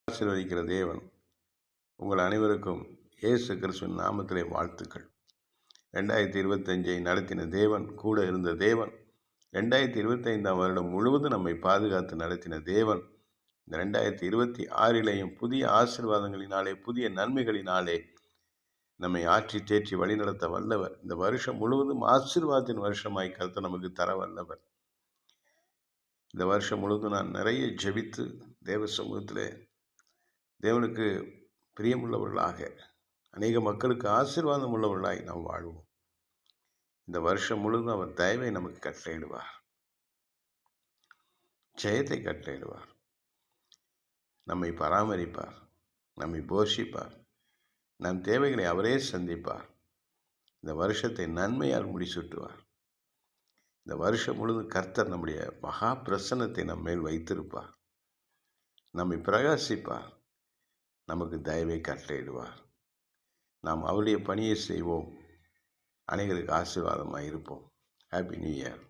ஆசீர்வதிக்கிற தேவன். உங்கள் அனைவருக்கும் இயேசு கிறிஸ்துவின் நாமத்திலே வாழ்த்துக்கள். 2025 நடத்தின தேவன், கூட இருந்த தேவன், 2025ஆம் வருடம் முழுவதும் நம்மை பாதுகாத்து நடத்தின தேவன், இந்த 2026லேயும் புதிய ஆசீர்வாதங்களினாலே, புதிய நன்மைகளினாலே நம்மை ஆற்றி தேற்றி வழிநடத்த வல்லவர். இந்த வருஷம் முழுவதும் ஆசீர்வாதத்தின் வருஷமாய் கர்த்தர் நமக்கு தர வல்லவர். இந்த வருஷம் முழுவதும் நான் நிறைய ஜெபித்து தேவ சமூகத்திலே தேவனுக்கு பிரியமுள்ளவர்களாக, அநேக மக்களுக்கு ஆசீர்வாதம் உள்ளவர்களாய் நாம் வாழ்வோம். இந்த வருஷம் முழுவதும் அவர் தயவை நமக்கு கட்டளையிடுவார், ஜெயத்தை கட்டளையிடுவார், நம்மை பராமரிப்பார், நம்மை போஷிப்பார், நம் தேவைகளை அவரே சந்திப்பார். இந்த வருஷத்தை நன்மையால் முடிசூட்டுவார். இந்த வருஷம் முழுவதும் கர்த்தர் நம்முடைய மகா பிரசன்னத்தை நம் மேல் வைத்திருப்பார், நம்மை பிரகாசிப்பார், நமக்கு தயவை கட்டளையிடுவார். நாம் அவருடைய பணியை செய்வோம், அனைவருக்கு ஆசீர்வாதமாக இருப்போம். Happy new year.